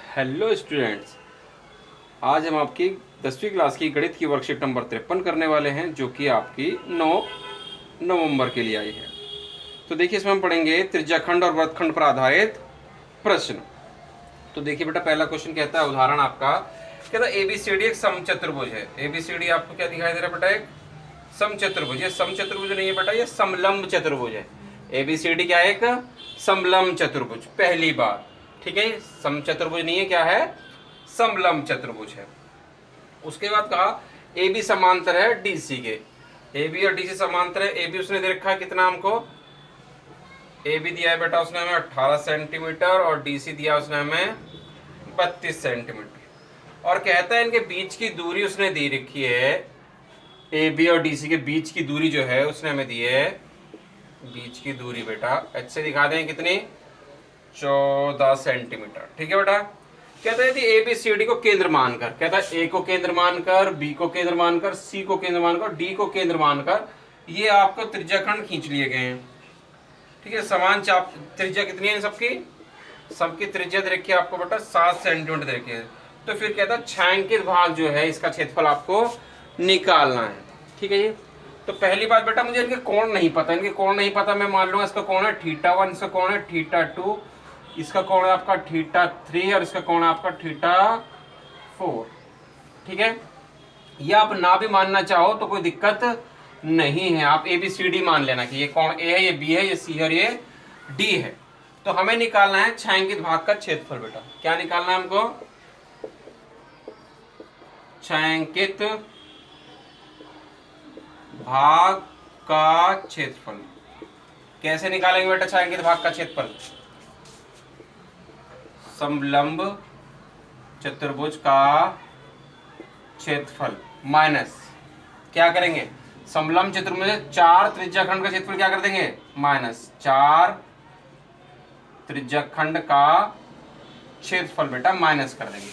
Hello students, आज हम आपकी 10वीं क्लास की गणित की वर्कशीट नंबर 53 करने वाले हैं, जो कि आपकी 9 नवंबर के लिए आई है। तो देखिए, इसमें हम पढ़ेंगे त्रिज्याखंड और वृत्तखंड पर आधारित प्रश्न। तो देखिए बेटा, पहला क्वेश्चन कहता है, उदाहरण आपका कहता है एबीसीडी एक समचतुर्भुज है। एबीसीडी आपको क्या दिखाई दे रहा है बेटा? एक समचतुर्भुज। ये समचतुर्भुज नहीं है बेटा, ये समलंब चतुर्भुज है। एबीसीडी क्या है? एक समलंब चतुर्भुज। पहली बात, ठीक है, समचतुर्भुज नहीं है, क्या है? समलंब चतुर्भुज है। उसके बाद कहा ए बी समांतर है डीसी के। ए बी और डीसी समांतर है। ए बी उसने दे रखा है कितना हमको? ए बी दिया है बेटा उसने हमें 18 सेंटीमीटर और डीसी दिया उसने हमें 32 सेंटीमीटर। और कहता है इनके बीच की दूरी उसने दी रखी है, ए बी और डीसी के बीच की दूरी जो है उसने हमें दी है, बीच की दूरी बेटा एच से दिखा दें कितनी? 14 सेंटीमीटर। ठीक है बेटा। कहता है यदि ए बी सी डी को केंद्र मानकर, कहता है ए को केंद्र मानकर, बी को केंद्र मानकर, सी को केंद्र मानकर, डी को केंद्र मानकर ये आपको त्रिज्याखंड खींच लिए गए हैं। ठीक है, समान चाप त्रिज्या कितनी है सबकी? सबकी त्रिज्या दे रखी है आपको बेटा 7 सेंटीमीटर दे रखी है। तो फिर कहता है छायांकित भाग जो है इसका क्षेत्रफल आपको निकालना है। ठीक है जी। तो पहली बात बेटा, मुझे इनके कोण नहीं पता। इनके कोण नहीं पता, मैं मान लूंगा इसका कोण है θ1, इसका कोण है θ2, इसका कोण है आपका θ3 और इसका कोण है आपका θ4। ठीक है, ये आप ना भी मानना चाहो तो कोई दिक्कत नहीं है, आप ए बी सी डी मान लेना कि ये कोण ए है, ये बी है, ये सी है और ये डी है। तो हमें निकालना है छायांकित भाग का क्षेत्रफल बेटा। क्या निकालना है हमको? छायांकित भाग का क्षेत्रफल। कैसे निकालेंगे बेटा छायांकित भाग का क्षेत्रफल? समलंब चतुर्भुज का क्षेत्रफल माइनस क्या करेंगे? समलंब चतुर्भुज में 4 त्रिज्याखंड का क्षेत्रफल क्या कर देंगे? माइनस 4 त्रिज्याखंड का क्षेत्रफल बेटा माइनस कर देंगे।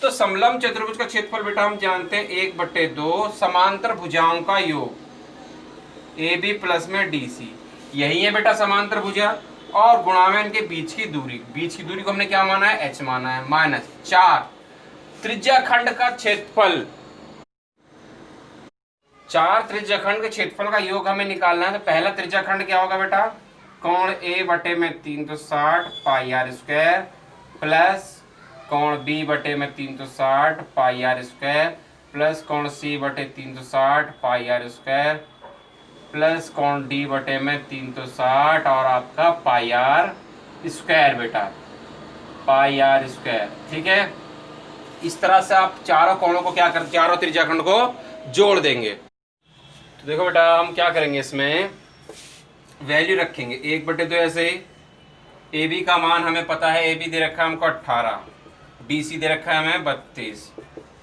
तो समलंब चतुर्भुज का क्षेत्रफल बेटा हम जानते हैं 1/2 समांतर भुजाओं का योग ए बी प्लस में डी सी। यही है बेटा समांतर भुजा, और गुणा में इनके बीच की दूरी। बीच की दूरी को हमने क्या माना है? h माना है। माइनस 4 त्रिज्याखंड का क्षेत्रफल। 4 त्रिज्याखंड के क्षेत्रफल का योग हमें निकालना है। तो पहला त्रिज्याखंड क्या होगा बेटा? कोण ए बटे में 360 पाई आर स्क्वायर प्लस कोण बी बटे में 360 पाई आर स्क्वायर प्लस कोण सी बटे 360 पाई आर स्क्वायर प्लस कोण डी बटे में 360 और आपका पाई आर स्क्वायर बेटा, पाई आर स्क्वायर। ठीक है, इस तरह से आप चारों कोणों को क्या कर, चारों त्रिज्याखंड को जोड़ देंगे। तो देखो बेटा, हम क्या करेंगे, इसमें वैल्यू रखेंगे 1/2 ऐसे ही। ए बी का मान हमें पता है, ए बी दे रखा है हमको 18, डी सी दे रखा है हमें 32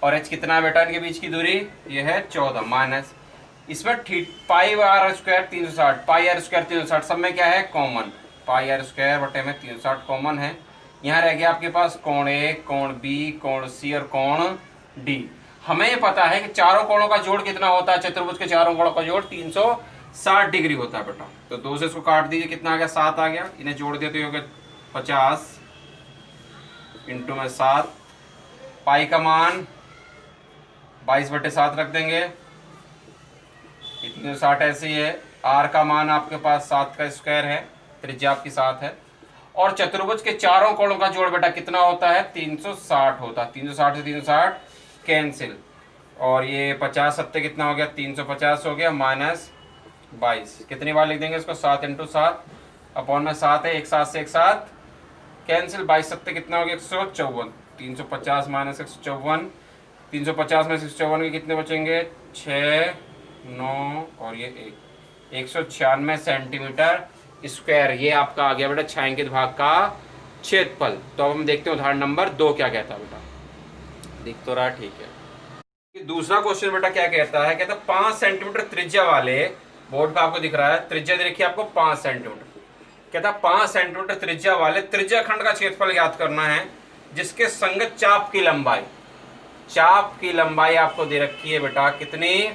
और एच कितना है बेटा इनके बीच की दूरी? ये है 14 माइनस इसमें pi R square 360, pi R square 360 सब में क्या है? कॉमन। पाई आर स्क्वायर बटे में 360 कॉमन है। यहाँ रह गया आपके पास कोण ए, कोण बी, कोण सी और कोण डी। हमें ये पता है कि चारों कोणों का जोड़ कितना होता है? चतुर्भुज के चारों कोणों का जोड़ 360 डिग्री होता है बेटा। तो 2 से इसको काट दीजिए, कितना आ गया? 7 आ गया। इन्हें जोड़ दिया तो ये हो गया 50 इंटू में 7। पाई का मान 22/7 रख देंगे, 360 ऐसे ही है। आर का मान आपके पास 7 का स्क्वायर है, त्रिज्या आपकी 7 है। और चतुर्भुज के चारों कोणों का जोड़ बेटा कितना होता है? 360 होता है। 360 से 360 कैंसिल और ये 50 सत्ते कितना हो गया? 350 हो गया माइनस 22। कितनी बार लिख देंगे इसको? 7 इंटू 7 अपॉन में 7 है, एक साथ से एक साथ कैंसिल। 22 सत्ते कितना हो गया? 154। 350 माइनस 154, 350 में 154 के कितने बचेंगे? 6, 9 और ये 196 सेंटीमीटर स्क्वायर। ये आपका आ गया बेटा छायांकित भाग का क्षेत्रफल। तो अब हम देखते हैं उदाहरण नंबर 2 क्या कहता है बेटा। दिख तो रहा? ठीक है। दूसरा क्वेश्चन बेटा क्या कहता है? कहता है 5 सेंटीमीटर त्रिज्या वाले, बोर्ड पे आपको दिख रहा है त्रिज्या दे रखी है आपको 5 सेंटीमीटर। कहता है 5 सेंटीमीटर त्रिज्या वाले त्रिज्याखंड का क्षेत्रफल ज्ञात करना है जिसके संगत चाप की लंबाई, चाप की लंबाई आपको दे रखी है बेटा कितनी?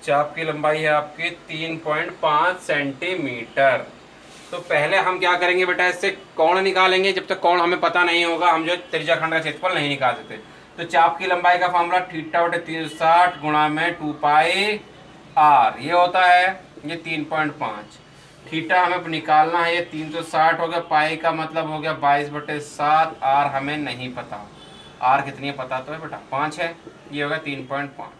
चाप की लंबाई है आपकी 3.5 सेंटीमीटर। तो पहले हम क्या करेंगे बेटा, इससे कोण निकालेंगे। जब तक कोण हमें पता नहीं होगा हम जो त्रिज्याखंड का क्षेत्रफल नहीं निकाल सकते। तो चाप की लंबाई का फॉर्मूला θ/360 गुणा में 2πr, ये होता है ये 3.5। थीटा हमें निकालना है, ये 360 हो गया, पाई का मतलब हो गया 22/7, आर हमें नहीं पता। आर कितनी है पता तो है बेटा, 5 है, ये होगा 3.5।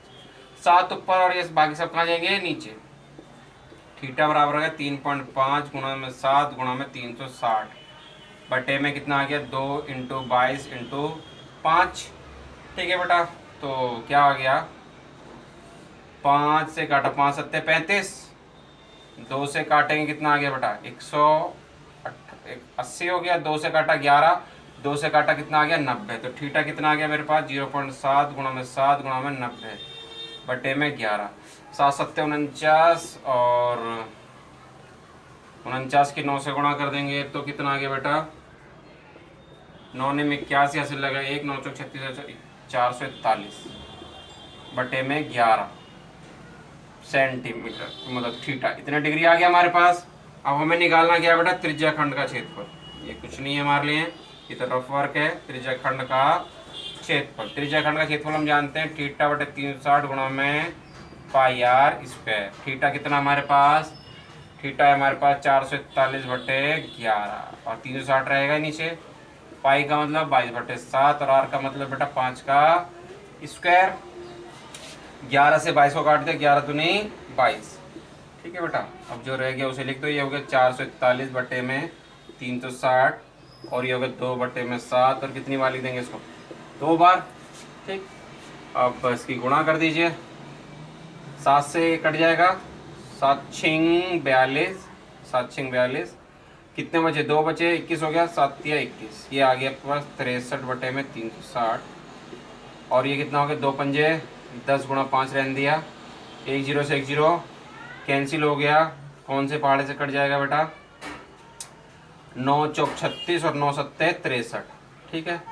7 ऊपर और ये बाकी सब कहाँ जाएंगे, नीचे। थीटा बराबर हो गया 3.5 गुणा में 7 गुणा में 360 बटे में कितना आ गया 2 × 22 × 5। ठीक है बेटा, तो क्या आ गया, 5 से काटा 5 7 35, 2 से काटेंगे कितना आ गया बेटा 180 हो गया, 2 से काटा 11, 2 से काटा कितना आ गया 90। तो थीटा कितना आ गया मेरे पास 0.7 गुणा में 7 गुणा में 90 बटे में 11। 7 7 49 और 49 की 9 से गुणा कर देंगे तो कितना आ गया बेटा 9 ने 81 हासिल लगा, 1 9 चौक 36 441 बटे में 11 सेंटीमीटर, मतलब थीटा इतने डिग्री आ गया हमारे पास। अब हमें निकालना क्या है बेटा, त्रिज्याखंड का क्षेत्रफल। ये कुछ नहीं है हमारे लिए, ये तो रफ वर्क है। त्रिज्याखंड का क्षेत्रफल, त्रिज्याखंड का क्षेत्रफल हम जानते हैं θ/360 गुणा में πr²। थीटा कितना हमारे पास, थीटा है हमारे पास 441/11 और 360 रहेगा नीचे। पाई का मतलब 22/7 और आर का मतलब बेटा 5 का स्क्वायर। 11 से 22 को काट दिया, 11 दूनी 22। ठीक है बेटा, अब जो रह गया उसे लिख दो। ये हो गया 441 बटे में 360 और ये हो गया 2/7 और कितनी बार लिख देंगे इसको 2 बार। ठीक, अब इसकी गुणा कर दीजिए, 7 से कट जाएगा, 7 6 42, 7 6 42, कितने बचे 2 बचे, 21 हो गया, 7 या 21, ये आ गया आपके पास 63 बटे में 360 और ये कितना हो गया 2 पंजे 10 गुणा 5 रहने दिया, 1 0 से 1 0 कैंसिल हो गया, कौन से पहाड़े से कट जाएगा बेटा 9 चौक 36 और 9 सत्ते 63। ठीक है,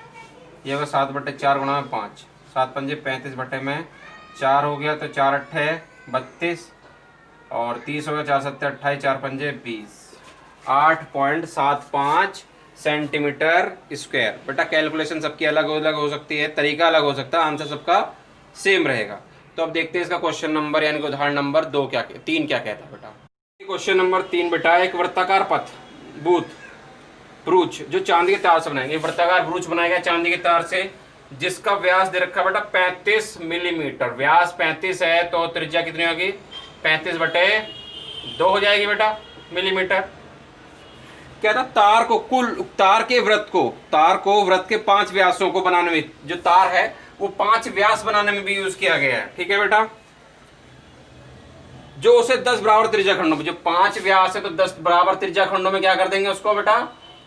ये होगा 7/4 गुणा में 5, 7 पंजे 35 बटे में 4 हो गया, तो 4 अट्ठे 32 और 30 हो गया, 4 सत्ते 28, 4 पंजे 20, 8.75 सेंटीमीटर स्क्वायर। बेटा कैलकुलेशन सबकी अलग अलग हो सकती है, तरीका अलग हो सकता है, आंसर सबका सेम रहेगा। तो अब देखते हैं इसका क्वेश्चन नंबर यानी कि उदाहरण नंबर 3 क्या कहता है बेटा। क्वेश्चन नंबर 3 बेटा, एक वृत्ताकार पथ ब्रूच जो चांदी के तार से बनाएंगे, वृत्ताकार ब्रूच बनाएगा चांदी के तार से, जिसका व्यास दे रखा बेटा 35 मिलीमीटर। व्यास 35 है तो त्रिज्या कितनी होगी 35/2 हो जाएगी बेटा मिलीमीटर। कहता तार को तार को वृत्त के 5 व्यासों को बनाने में, जो तार है वो 5 व्यास बनाने में भी यूज किया गया है। ठीक है बेटा, जो उसे 10 बराबर त्रिज्याखंडों में, जो 5 व्यास है तो 10 बराबर त्रिज्याखंडों में क्या कर देंगे उसको बेटा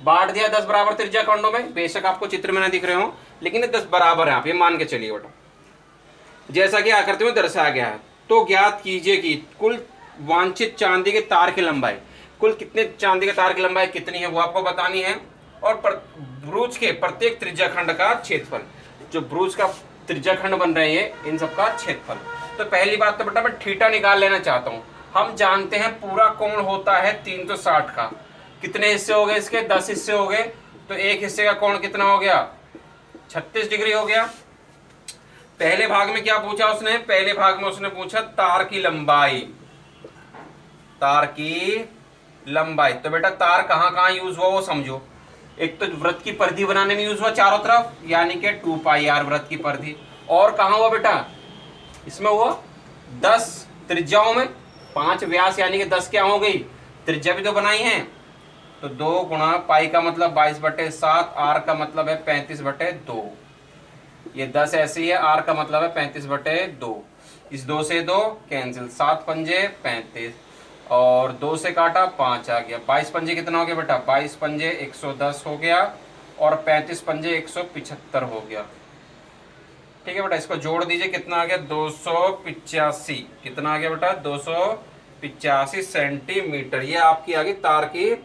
बांट दिया 10 बराबर त्रिज्याखंडों में। बेशक आपको चित्र में ना दिख रहे हो लेकिन ये 10 बराबर है, आप ये मान के चलिए बेटा, जैसा कि आकृति में दर्शाया गया है। तो ज्ञात कीजिए कि कुल वांछित चांदी के तार की लंबाई, कुल कितने चांदी के तार की लंबाई कितनी है वो आपको बतानी है, और ब्रूच के प्रत्येक त्रिज्याखंड का क्षेत्रफल, जो ब्रूच का त्रिज्याखंड बन रहे हैं इन सबका क्षेत्रफल। तो पहली बात तो बेटा मैं थीटा निकाल लेना चाहता हूँ। हम जानते हैं पूरा कोण होता है 360 का, कितने हिस्से हो गए इसके 10 हिस्से हो गए, तो एक हिस्से का कोण कितना हो गया 36 डिग्री हो गया। पहले भाग में क्या पूछा उसने, पहले भाग में उसने पूछा तार की लंबाई, तार की लंबाई। तो बेटा तार कहाँ कहाँ यूज हुआ वो समझो। एक तो वृत्त की परिधि बनाने में यूज हुआ चारों तरफ, यानी कि 2πr वृत्त की परिधि। और कहाँ हुआ बेटा, इसमें हुआ 10 त्रिज्याओं में, 5 व्यास यानी कि 10 क्या हो गई त्रिज्या भी तो बनाई है। तो 2 गुणा पाई का मतलब 22/7, आर का मतलब है 35/2, ये 10 ऐसे ही है, आर का मतलब है 35/2, इस 2 से 2 कैंसिल, 7 पंजे 35 और 2 से काटा 5 आ गया, 22 पंजे कितना हो गया बेटा 22 पंजे 110 हो गया और 35 पंजे 175 हो गया। ठीक है बेटा, इसको जोड़ दीजिए कितना आ गया 285, कितना आ गया बेटा 285 सेंटीमीटर। ये आपकी आ गई तार की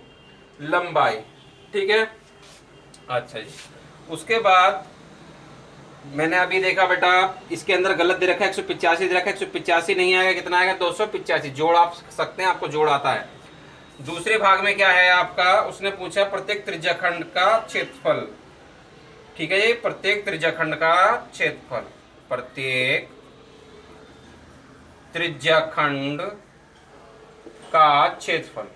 लंबाई। ठीक है, अच्छा जी, उसके बाद मैंने अभी देखा बेटा इसके अंदर गलत दे रखा है 185 दे रखा है, 185 नहीं आएगा, कितना आएगा 285। जोड़ आप सकते हैं, आपको जोड़ आता है। दूसरे भाग में क्या है आपका, उसने पूछा प्रत्येक त्रिज्याखंड का क्षेत्रफल। ठीक है, ये प्रत्येक त्रिज्याखंड का क्षेत्रफल, प्रत्येक त्रिज्याखंड का क्षेत्रफल।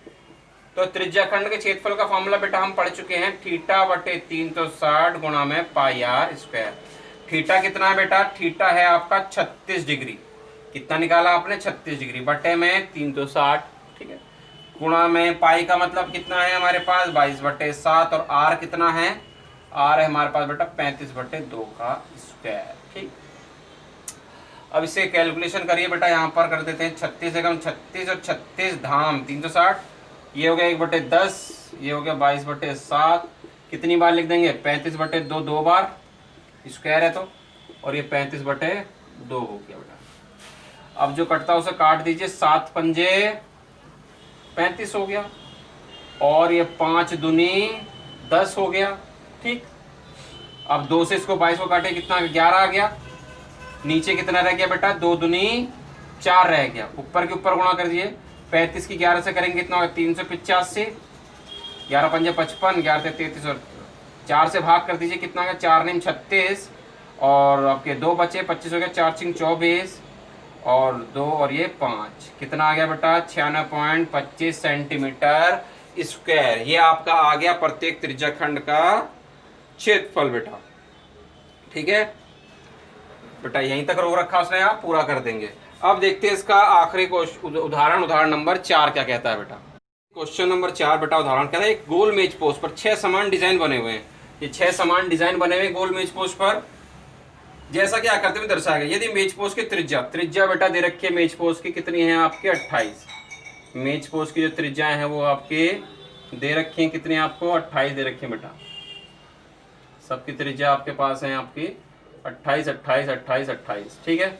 तो त्रिज्याखंड के क्षेत्रफल का फॉर्मूला बेटा हम पढ़ चुके हैं, थीटा बटे 360 गुणा में पाई आर स्क्वायर। थीटा कितना है बेटा, थीटा है आपका 36 डिग्री। कितना निकाला आपने, 36 डिग्री, बटे में 360। ठीक है, गुणा में पाई का मतलब कितना है हमारे पास 22/7, और आर कितना है, आर है हमारे पास बेटा 35/2 का स्क्वायर। ठीक, अब इसे कैलकुलेशन करिए बेटा, यहाँ पर कर देते हैं 36 एकम 36 और 36 धाम 360, ये हो गया 1/10, ये हो गया 22/7। कितनी बार लिख देंगे, 35/2 दो बार, स्क्वायर है तो, और ये 35/2 हो गया बेटा। अब जो कटता है उसे काट दीजिए, 7 पंजे 35 हो गया, और ये 5 दूनी 10 हो गया। ठीक, अब 2 से इसको 22 को काटे, कितना 11 आ गया। नीचे कितना रह गया बेटा, 2 दूनी 4 रह गया, ऊपर के ऊपर गुणा कर दिए। 35 की 11 से करेंगे कितना होगा, 385, 11 पंजे 55, 11 से 33, और 4 से भाग कर दीजिए, कितना होगा 4 नीम 36, और आपके 2 बचे, 25 हो गया, 4 चिंग 24, और 2 और ये 5, कितना आ गया बेटा 96.25 सेंटीमीटर स्क्वायर। ये आपका आ गया प्रत्येक त्रिज्याखंड का क्षेत्रफल बेटा। ठीक है बेटा, यहीं तक रोक रखा उसने, आप पूरा कर देंगे। अब देखते हैं इसका आखिरी उदाहरण, उदाहरण नंबर 4 क्या कहता है बेटा। क्वेश्चन नंबर 4 बेटा, उदाहरण कहता है एक गोल मेज पोस्ट पर 6 समान डिजाइन बने हुए हैं। ये 6 समान डिजाइन बने हुए गोल मेज पोस्ट पर, जैसा कि आकृति में दर्शाया गया। यदि मेज पोस्ट की त्रिज्या बेटा दे रखी है, मेज पोस्ट की कितनी है आपके 28। मेज पोस्ट की जो त्रिज्या है वो आपके दे रखी है, कितनी आपको 28 दे रखी है बेटा। सबकी त्रिज्या आपके पास है आपकी 28 28 28 28। ठीक है,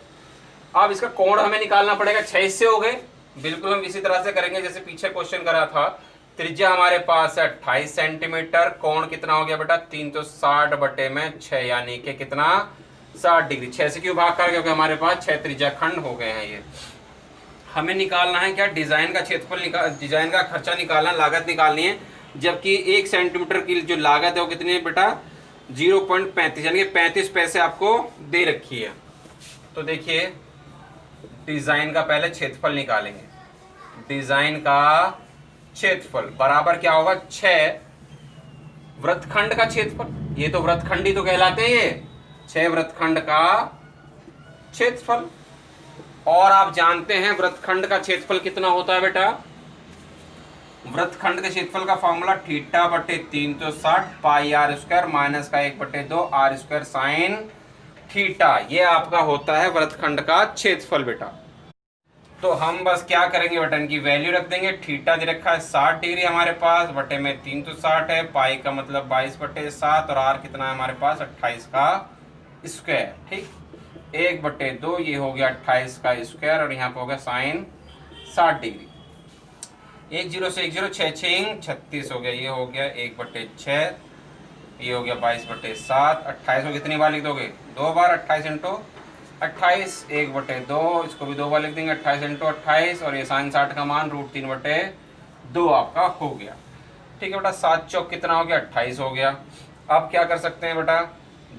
अब इसका कोण हमें निकालना पड़ेगा। 6 हिस्से हो गए, बिल्कुल हम इसी तरह से करेंगे जैसे पीछे क्वेश्चन करा था। त्रिज्या हमारे पास है 28 सेंटीमीटर, कोण कितना हो गया बेटा 360/6, यानी कि कितना 60 डिग्री। 6 से क्यों भाग कर, क्योंकि हमारे पास 6 त्रिज्याखंड हो गए हैं। ये हमें निकालना है क्या, डिजाइन का क्षेत्रफल, डिजाइन का खर्चा निकालना, लागत निकालनी है। जबकि 1 सेंटीमीटर की जो लागत है वो कितनी है बेटा 0.35, यानी कि 35 पैसे आपको दे रखी है। तो देखिए डिजाइन का पहले क्षेत्रफल निकालेंगे। डिजाइन का क्षेत्रफल बराबर क्या होगा 6 वृत्तखंड का क्षेत्रफल। ये तो वृत्तखंड ही तो कहलाते हैं, ये 6 वृत्तखंड का क्षेत्रफल। और आप जानते हैं वृत्तखंड का क्षेत्रफल कितना होता है बेटा, वृत्तखंड के क्षेत्रफल का फॉर्मूला थीटा बटे 360 पाई आर स्क्वायर माइनस का 1/2 आर स्क्वायर साइन थीटा। ये आपका होता है वृत्तखंड का क्षेत्रफल बेटा। तो हम बस क्या करेंगे बेटा, इनकी वैल्यू रख देंगे। थीटा दे रखा है 60 डिग्री हमारे पास, बटे में 360 है, पाई का मतलब 22/7, और आर कितना है हमारे पास 28 का स्क्वायर। ठीक, 1/2 ये हो गया 28 का स्क्वायर, और यहाँ पे हो गया साइन 60 डिग्री। 1 0 से 1 0, 6 6 36 हो गया, ये हो गया 1/6, ये हो गया 22/7। 28 को कितनी बार लिख दोगे, 2 बार, 28 इंटू 28, 1/2, इसको भी 2 बार लिख देंगे, 28 इंटू 28, और ये साइन 60 का मान √3/2 आपका हो गया। ठीक है बेटा, 7 चौक कितना हो गया 28 हो गया। अब क्या कर सकते हैं बेटा,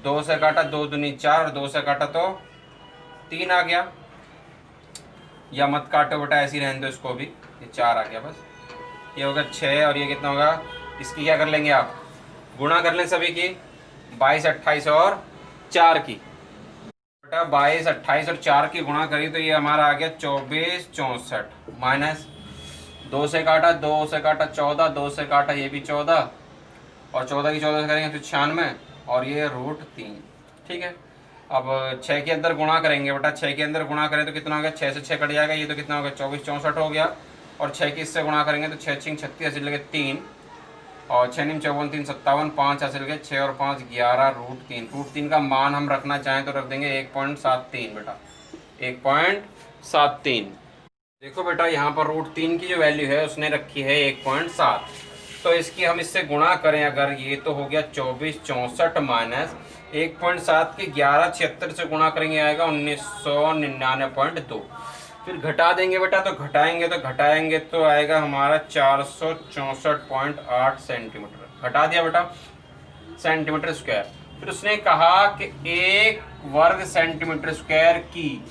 2 से काटा 2 दूनी 4, और 2 से काटा तो 3 आ गया, या मत काटो बेटा ऐसे ही रहने दो इसको भी, ये 4 आ गया बस। ये होगा 6, और ये कितना होगा, इसकी क्या कर लेंगे आप, गुणा कर लें सभी की, 22 28 और 4 की बेटा, 22 28 और 4 की गुणा करी तो ये हमारा आ गया 24 64, माइनस 2 से काटा 14, 2 से काटा ये भी 14, और 14 की 14 से करेंगे तो 96, और ये √3। ठीक है, अब 6 के अंदर गुणा करेंगे बेटा, 6 के अंदर गुणा करें तो कितना हो गया, 6 से 6 कट जाएगा, ये तो कितना हो गया 24 64 हो गया, और 6 की इससे गुणा करेंगे तो 6 6 36 हासिल लगे 3, और 6 निम 54 3 57, 5 हासिल गए 6 और 5 11 √3। √3 का मान हम रखना चाहें तो रख देंगे 1.73 बेटा, 1.73। देखो बेटा यहाँ पर √3 की जो वैल्यू है उसने रखी है 1.7, तो इसकी हम इससे गुणा करें अगर, ये तो हो गया 24 64 माइनस 1.7 के 11 76 से गुणा करेंगे आएगा 1999.2। फिर घटा देंगे बेटा, तो घटाएंगे तो आएगा हमारा 464.8 सेंटीमीटर। घटा दिया बेटा, सेंटीमीटर स्क्वायर। फिर उसने कहा कि 1 वर्ग सेंटीमीटर स्क्वायर की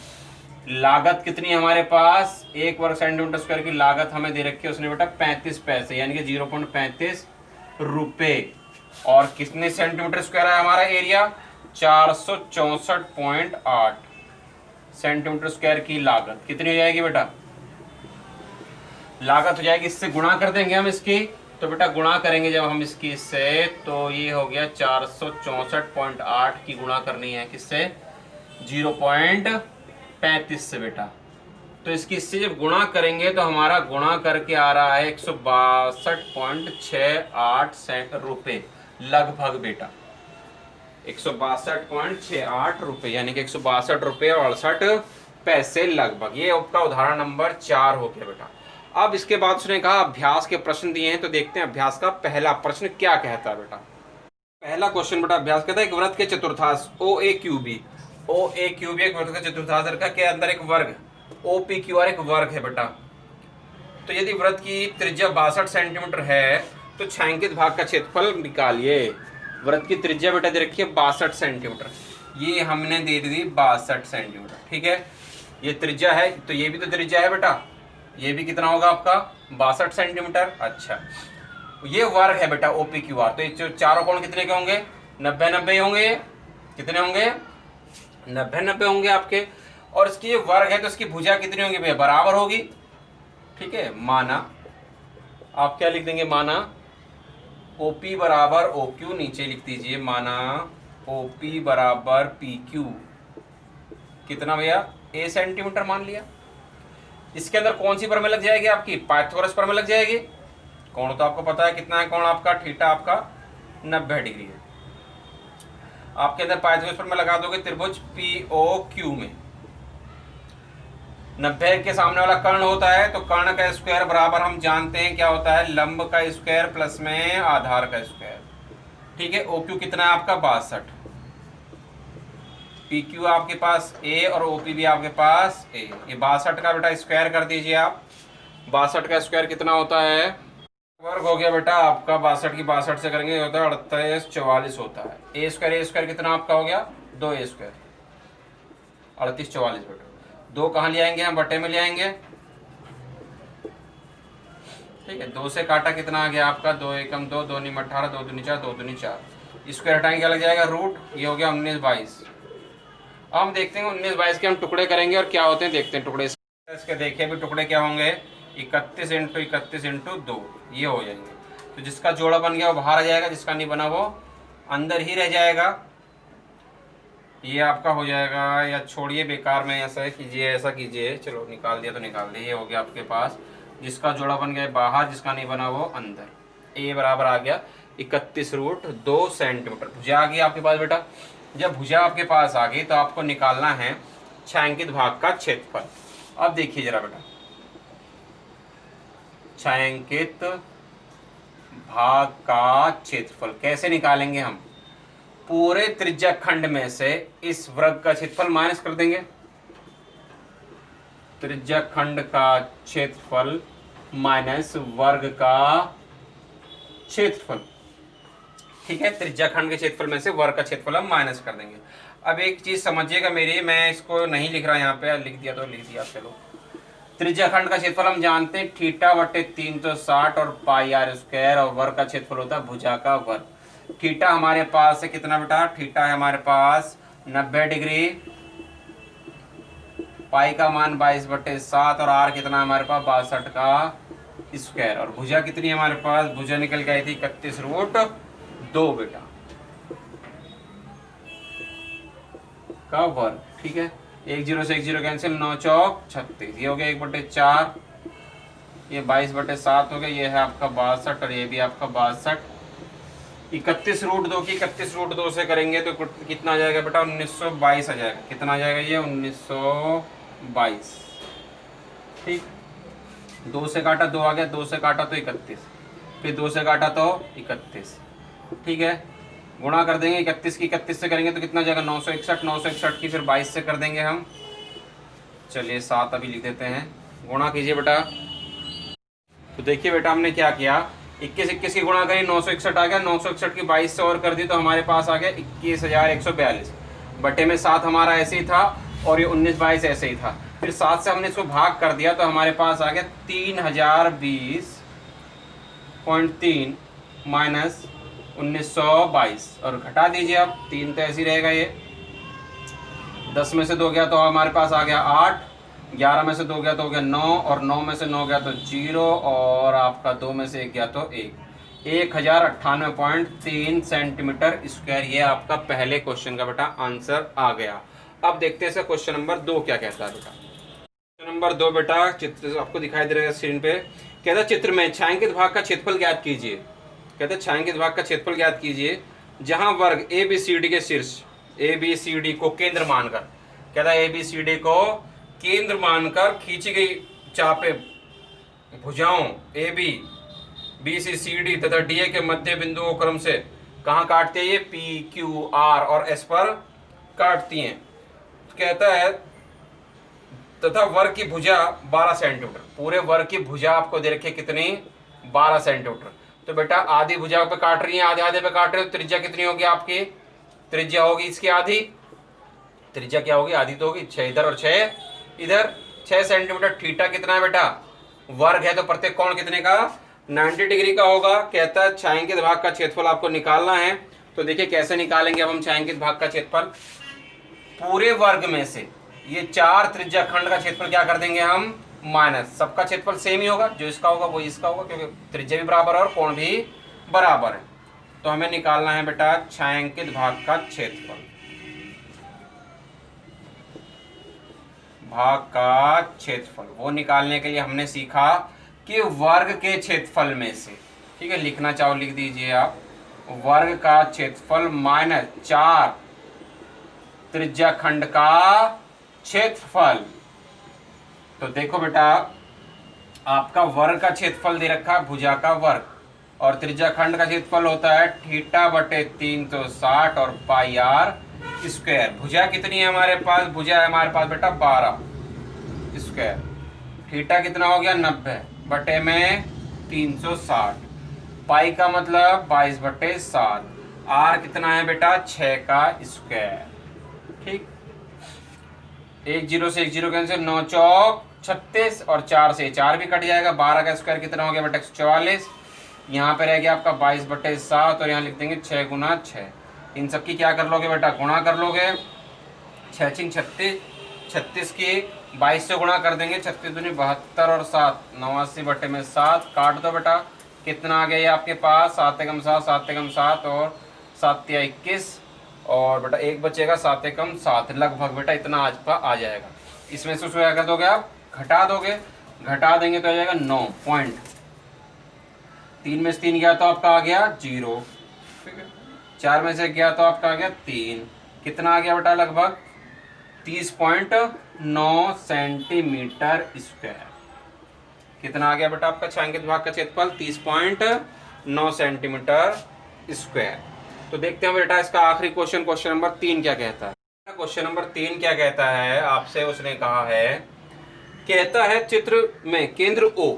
लागत कितनी है हमारे पास। 1 वर्ग सेंटीमीटर स्क्वायर की लागत हमें दे रखी है उसने बेटा 35 पैसे, यानी कि 0.35 रुपए। और कितने सेंटीमीटर स्क्वायर है हमारा एरिया, 464.8 सेंटीमीटर स्क्वायर की लागत कितनी हो जाएगी बेटा, लागत हो जाएगी, इससे गुणा कर देंगे हम इसकी। तो बेटा गुणा करेंगे जब हम इसकी इससे, तो ये हो गया 464.8 की गुणा करनी है किससे, 0.35 से बेटा। तो इसकी इससे जब गुणा करेंगे तो हमारा गुणा करके आ रहा है 162.68 रुपए लगभग बेटा, 162.68 रुपए, यानी कि 162 रुपए और 68 पैसे लगभग। ये आपका उदाहरण नंबर 4 हो गया बेटा। अब इसके बाद उसने कहा अभ्यास के प्रश्न दिए हैं, तो देखते हैं अभ्यास का पहला प्रश्न क्या कहता है बेटा। पहला क्वेश्चन बेटा अभ्यास कहता है एक वृत्त के चतुर्थांश ओ ए क्यू बी एक वृत्त का चतुर्थांश के अंदर एक वर्ग ओ पी क्यू आर एक वर्ग है बेटा। तो यदि वृत्त की त्रिज्या 62 सेंटीमीटर है तो छायांकित भाग का क्षेत्रफल निकालिए। वृत्त की त्रिज्या बेटा दे रखी है 62 सेंटीमीटर, ये हमने दे दी 62 सेंटीमीटर, ठीक है। ये त्रिज्या है तो ये भी तो त्रिज्या है बेटा, ये भी कितना होगा आपका 62 सेंटीमीटर। अच्छा, ये वर्ग है बेटा OPQR, तो ये चारों कोण कितने के होंगे, 90-90 होंगे। कितने होंगे, 90-90 होंगे आपके। और इसकी ये वर्ग है तो इसकी भुजा कितनी होगी भैया, बराबर होगी, ठीक है। माना आप क्या लिख देंगे, माना OP बराबर OQ, नीचे लिख दीजिए माना OP बराबर PQ, कितना भैया, A सेंटीमीटर मान लिया। इसके अंदर कौन सी प्रमेय लग जाएगी आपकी, पाइथागोरस प्रमेय लग जाएगी। कोण तो आपको पता है कितना है, कोण आपका थीटा आपका 90 डिग्री है। आपके अंदर पाइथागोरस प्रमेय लगा दोगे त्रिभुज POQ में। 90 के सामने वाला कर्ण होता है तो कर्ण का स्क्वायर बराबर हम जानते हैं क्या होता है, लंब का स्क्वायर प्लस में आधार का स्क्वायर, ठीक है। OQ कितना है आपका 62, PQ आपके पास A और OP भी आपके पास A। ये 62 का बेटा स्क्वायर कर दीजिए आप। 62 का स्क्वायर कितना होता है, वर्ग हो गया बेटा आपका 62 की 62 से करेंगे होता है 38 44 होता है। A स्क्वायर कितना आपका हो गया 2A स्क्वायर, 38 44 बेटा। 2 कहाँ ले आएंगे हम, बटे में ले आएंगे, ठीक है। 2 से काटा कितना आ गया आपका, 2 एकम 2, 2 नीम 18, 2 दूनी 4, 2 दूनी 4। स्क्वायर हटाएंगे क्या लग जाएगा, रूट। ये हो गया 19 22। अब हम देखते हैं 19 22 के हम टुकड़े करेंगे और क्या होते हैं देखते हैं टुकड़े। इसके देखिए अभी टुकड़े क्या होंगे, 31 × 31 × 2 ये हो जाएंगे। तो जिसका जोड़ा बन गया वो बाहर आ जाएगा, जिसका नहीं बना वो अंदर ही रह जाएगा। ये आपका हो जाएगा, या छोड़िए बेकार में ऐसा कीजिए, ऐसा कीजिए, चलो निकाल दिया तो निकाल दिया। ये हो गया आपके पास, जिसका जोड़ा बन गया बाहर, जिसका नहीं बना वो अंदर। ए बराबर आ गया 31√2 सेंटीमीटर। भुजा आ गई आपके पास बेटा। जब भुजा आपके पास आ गई तो आपको निकालना है छायांकित भाग का क्षेत्रफल। अब देखिए जरा बेटा, छायांकित भाग का क्षेत्रफल कैसे निकालेंगे हम, पूरे त्रिज्या खंड में से इस वर्ग का क्षेत्रफल माइनस कर देंगे। त्रिज्या खंड का क्षेत्रफल माइनस वर्ग का क्षेत्रफल, ठीक है। त्रिज्या खंड के क्षेत्रफल में से वर्ग का क्षेत्रफल हम माइनस कर देंगे। अब एक चीज समझिएगा मेरी, मैं इसको नहीं लिख रहा यहाँ पे, लिख दिया तो लिख दिया, चलो। त्रिज्या खंड का क्षेत्रफल हम जानते हैं θ/360 और πr², और वर्ग का क्षेत्रफल होता है भुजा का वर्ग। थीटा हमारे पास है कितना बेटा, थीटा है हमारे पास 90 डिग्री, पाई का मान 22/7 और आर कितना हमारे पास 62 का स्क्वायर। और भुजा कितनी है हमारे पास, भुजा निकल गई थी 31√2 बेटा का वर्ग, ठीक है। 1 0 से 1 0 कैंसिल, 9 चौक 36, ये हो गया 1/4, ये 22/7 हो गया, ये है आपका 62 और ये भी आपका 62। 31√2 की 31√2 से करेंगे तो कितना आ जाएगा बेटा, 1922 आ जाएगा। कितना आ जाएगा ये 1922, ठीक। 2 से काटा 2 आ गया, 2 से काटा तो 31, फिर 2 से काटा तो 31, ठीक है। गुणा कर देंगे 31 की 31 से करेंगे तो कितना आ जाएगा 961। 961 की फिर 22 से कर देंगे हम, चलिए 7 अभी लिख देते हैं, गुणा कीजिए बेटा। तो देखिए बेटा हमने क्या किया, 21 की गुणा करी 961 आ गया, 961 की 22 से और कर दी तो हमारे पास आ गया 21,142 बटे में 7 हमारा ऐसे ही था और ये 19/22 ऐसे ही था। फिर 7 से हमने इसको भाग कर दिया तो हमारे पास आ गया 3020.3 माइनस 1922 और घटा दीजिए अब, 3 तो ऐसे ही रहेगा ये, 10 में से 2 गया तो हमारे पास आ गया 8, 11 में से 2 गया तो हो गया 9 और 9 में से 9 गया तो 0 और आपका 2 में से 1 गया तो 1, 1098.3 सेंटीमीटर स्क्वायर। ये आपका पहले क्वेश्चन का बेटा आंसर आ गया। अब देखते हैं इसका क्वेश्चन नंबर 2 क्या कहता है बेटा। क्वेश्चन नंबर 2 बेटा चित्र आपको दिखाई दे रहा है स्क्रीन पे। कहता है चित्र में छायांकित भाग का क्षेत्रफल ज्ञात कीजिए। कहते हैं छायांकित भाग का क्षेत्रफल ज्ञात कीजिए जहां वर्ग ABCD के शीर्ष ABCD को केंद्र मानकर, कहता है ABCD को केंद्र मानकर खींची गई चापे भुजाओं AB BCCD तथा DA के मध्य बिंदुओं क्रम से कहाँ काटती है, ये PQR और S पर काटती हैं। तो कहता है तथा वर्ग की भुजा 12 सेंटीमीटर, पूरे वर्ग की भुजा आपको दे रखी है कितनी, 12 सेंटीमीटर। तो बेटा आधी भुजा पे काट रही है, आधे आधे पे काट रहे हो, त्रिज्या कितनी होगी आपकी, त्रिज्या होगी इसकी आधी, त्रिज्या क्या होगी, आधी तो होगी, 6 इधर और 6 इधर, 6 सेंटीमीटर। थीटा कितना है बेटा, वर्ग है तो प्रत्येक कोण कितने का, 90 डिग्री का होगा। कहता है छायांकित भाग का क्षेत्रफल आपको निकालना है। तो देखिए कैसे निकालेंगे अब हम छायांकित भाग का क्षेत्रफल, पूरे वर्ग में से ये 4 त्रिज्या खंड का क्षेत्रफल क्या कर देंगे हम, माइनस, सबका क्षेत्रफल सेम ही होगा, जो इसका होगा वो इसका होगा क्योंकि त्रिज्या भी बराबर है और कोण भी बराबर है। तो हमें निकालना है बेटा छायांकित भाग का क्षेत्रफल, भाग का क्षेत्रफल। वो निकालने के लिए हमने सीखा कि वर्ग के क्षेत्रफल में से, ठीक है, लिखना चाहो लिख दीजिए आप, वर्ग का क्षेत्रफल माइनस 4 त्रिज्या खंड का क्षेत्रफल। तो देखो बेटा आपका वर्ग का क्षेत्रफल दे रखा है भुजा का वर्ग और त्रिज्या खंड का क्षेत्रफल होता है थीटा बटे 360 और पाई आर स्क्वायर। भुजा कितनी है हमारे पास, भुजा है हमारे पास बेटा 12 स्क्वायर, थीटा कितना हो गया 90 बटे में 360, पाई का मतलब 22 बटे 7, आर कितना है बेटा 6 का स्क्वायर। ठीक, 1 0 से 1 0 कैंसिल, 9 चौक 36 और 4 से 4 भी कट जाएगा, 12 का स्क्वायर कितना हो गया बेटा 144, यहाँ पे रह गया आपका 22 बटे 7 और यहाँ लिख देंगे 6 गुना 6। इन सब की क्या कर लोगे बेटा, गुणा कर लोगे, 6 6 36, 36 की 22 से गुणा कर देंगे, 36 दूनी 72 और 7 89 बटे में 7, काट दो बेटा, कितना आ गया ये आपके पास, 7 एकम 7, 7 एकम 7 और 7 तिया 21 और बेटा 1 बचेगा, 7 एकम 7, लगभग बेटा इतना आज का आ जाएगा। इसमें से क्या कर दोगे आप, घटा दोगे, घटा देंगे तो आ जाएगा 9 पॉइंट, 3 में से 3 गया तो आपका आ गया 0, ठीक है, 4 में से गया तो आपका आ गया 3, कितना आ गया बेटा लगभग 30.9 सेंटीमीटर स्क्वायर। कितना आ गया बेटा आपका छायांकित भाग का क्षेत्रफल 30.9 सेंटीमीटर स्क्वायर। तो देखते हैं बेटा इसका आखिरी क्वेश्चन, क्वेश्चन नंबर 3 क्या कहता है। क्वेश्चन नंबर 3 क्या कहता है आपसे, उसने कहा है, कहता है चित्र में केंद्र O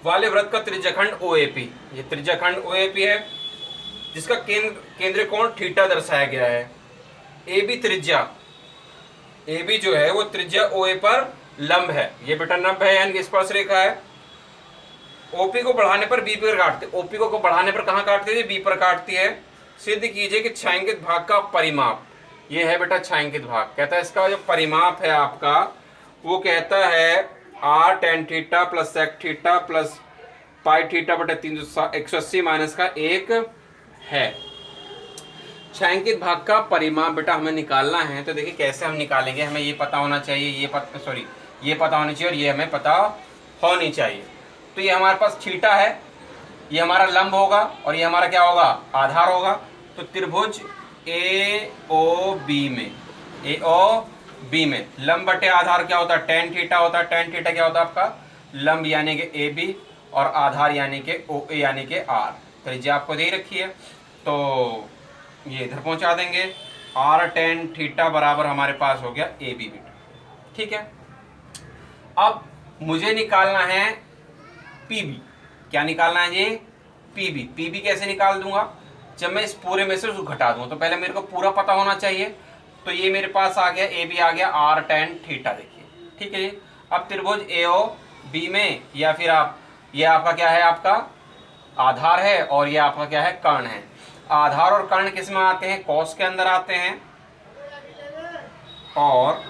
वाले वृत्त का त्रिज्याखंड OAP, ये त्रिज्याखंड OAP है जिसका केंद्र कोण थीटा दर्शाया गया है। AB त्रिज्या, AB जो है वो त्रिज्या OA पर लंब है, ये बेटा लंब है यानी कि स्पर्श रेखा है। OP को बढ़ाने पर B पर काटते, OP को बढ़ाने पर कहाँ काटती है, B पर काटती है। सिद्ध कीजिए कि छायांकित भाग का परिमाप, ये है बेटा छायांकित भाग। कहता है इसका जो परिमाप है आपका वो कहता है r tan theta plus sec theta plus pi theta बटे 180 माइनस का 1 है। छायांकित भाग का परिमाप बेटा हमें निकालना है। तो देखिए कैसे हम निकालेंगे, हमें ये पता होना चाहिए, ये पता होनी चाहिए और ये हमें पता होनी चाहिए। तो ये हमारे पास थीटा है, ये हमारा लंब होगा और ये हमारा क्या होगा, आधार होगा। तो त्रिभुज AOB में लंब बटे आधार क्या होता है, tan थीटा होता है। tan थीटा क्या होता है आपका, लंब यानी कि AB और आधार यानी कि OA यानी कि R। त्रिज्या आपको दे रखी है तो ये इधर पहुंचा देंगे, r tan थीटा बराबर हमारे पास हो गया AB बेटा। ठीक है। अब मुझे निकालना है पीबी। क्या निकालना है जी? पीबी। पीबी कैसे निकाल दूंगा? जब मैं इस पूरे में से उसको घटा दूंगा, तो पहले मेरे को पूरा पता होना चाहिए। तो ये मेरे पास आ गया, ए बी आ गया r tan थीटा, देखिए, ठीक है जी। अब त्रिभुज ए ओ बी में, या फिर आप, ये आपका क्या है, आपका आधार है, और ये आपका क्या है, कर्ण है। आधार और कर्ण किस में आते हैं? कॉस के अंदर आते हैं। और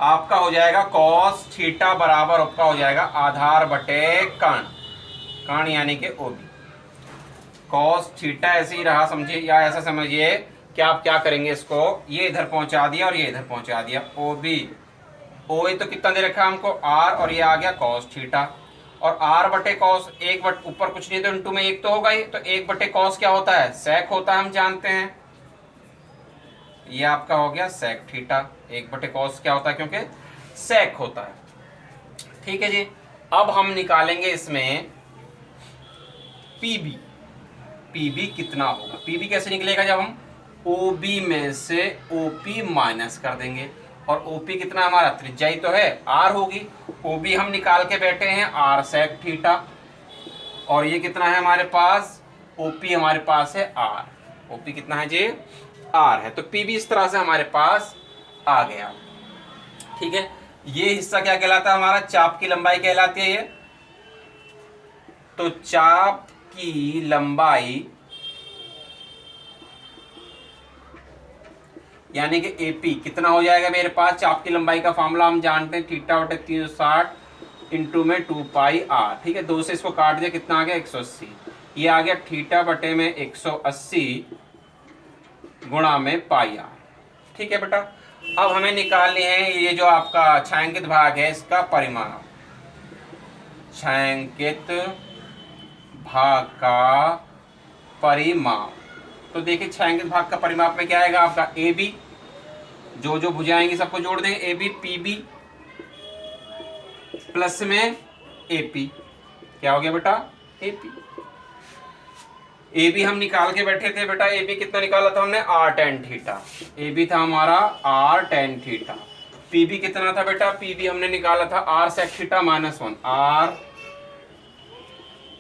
आपका हो जाएगा कॉस थीटा बराबर आपका हो जाएगा आधार बटे कर्ण, कर्ण यानी कि ओबी। कॉस थीटा ऐसे ही रहा, समझिए, या ऐसा समझिए कि आप क्या करेंगे, इसको ये इधर पहुंचा दिया और ये इधर पहुंचा दिया। ओबी, ओ तो कितना दे रखा है हमको? आर, और ये आ गया कॉस थीटा। और आर बटे कॉस, एक बट ऊपर कुछ नहीं तो इंटू में एक तो होगा ही, तो एक बटे कॉस क्या होता है? सेक होता है, हम जानते हैं। ये आपका हो गया सेक थीटा। एक बटे कॉस क्या होता है? क्योंकि सेक होता है, ठीक है जी। अब हम निकालेंगे इसमें पीबी। पीबी कितना होगा? पीबी कैसे निकलेगा? जब हम ओबी में से ओपी माइनस कर देंगे, और ओपी कितना हमारा? त्रिज्या ही तो है, आर होगी। ओबी हम निकाल के बैठे हैं आर सेक थीटा, और ये कितना है हमारे पास? ओपी हमारे पास है आर। ओपी कितना है जी? आर है। तो पीबी इस तरह से हमारे पास आ गया, ठीक है। ये हिस्सा क्या कहलाता है हमारा? चाप की लंबाई कहलाती है ये। तो चाप की लंबाई यानी कि एपी कितना हो जाएगा मेरे पास? चाप की लंबाई का फॉर्मूला हम जानते हैं, थीटा बटे 360 इंटू में 2 पाई आर, ठीक है। 2 से इसको काट दिया, कितना आ गया? 180। ये आ गया थीटा बटे में 180 गुणा में पाई आर, ठीक है बेटा। अब हमें निकालनी है ये जो आपका छायांकित भाग है, इसका परिमाप। छायांकित भाग का परिमाप। तो देखिए छायांकित भाग का परिमाप में क्या आएगा आपका? ए बी, जो जो भुजाएं आएंगी सबको जोड़ देंगे, A B P B plus में ए पी। क्या हो गया बेटा? A P. ए बी हम निकाल के बैठे थे बेटा। ए बी कितना निकाला था हमने? R tan theta. A B था हमारा R tan theta. P B कितना था बेटा? पी बी हमने निकाला था R sec theta minus 1, R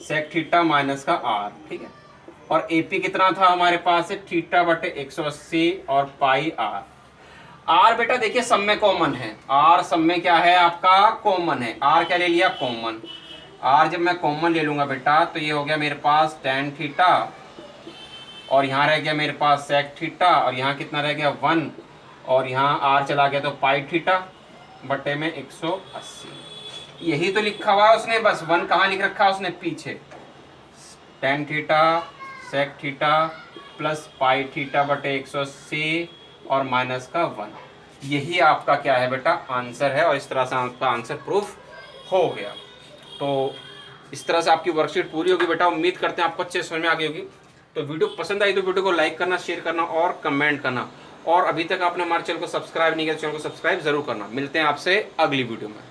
sec theta minus का आर, ठीक है। और एपी कितना था हमारे पास? थीटा बटे 180 और पाई आर। आर बेटा देखिए सब में कॉमन है, आर सब में क्या है आपका? कॉमन है। आर क्या ले लिया? कॉमन। आर जब मैं कॉमन ले लूंगा बेटा, तो ये हो गया मेरे पास टेन थीटा, और यहाँ रह गया मेरे पास सेक थीटा, और यहाँ कितना रह गया? 1, और यहाँ आर चला गया तो पाई थीटा बटे में 180। यही तो लिखा हुआ है उसने, बस 1 कहाँ लिख रखा है उसने? पीछे। Tan theta sec theta plus pi theta बटे 180 और माइनस का 1। यही आपका क्या है बेटा? आंसर है। और इस तरह से आपका आंसर प्रूफ हो गया। तो इस तरह से आपकी वर्कशीट पूरी होगी बेटा। उम्मीद करते हैं आपको अच्छे समझ में आ गई होगी। तो वीडियो पसंद आई तो वीडियो को लाइक करना, शेयर करना और कमेंट करना। और अभी तक आपने हमारे चैनल को सब्सक्राइब नहीं किया तो चैनल को सब्सक्राइब जरूर करना। मिलते हैं आपसे अगली वीडियो में।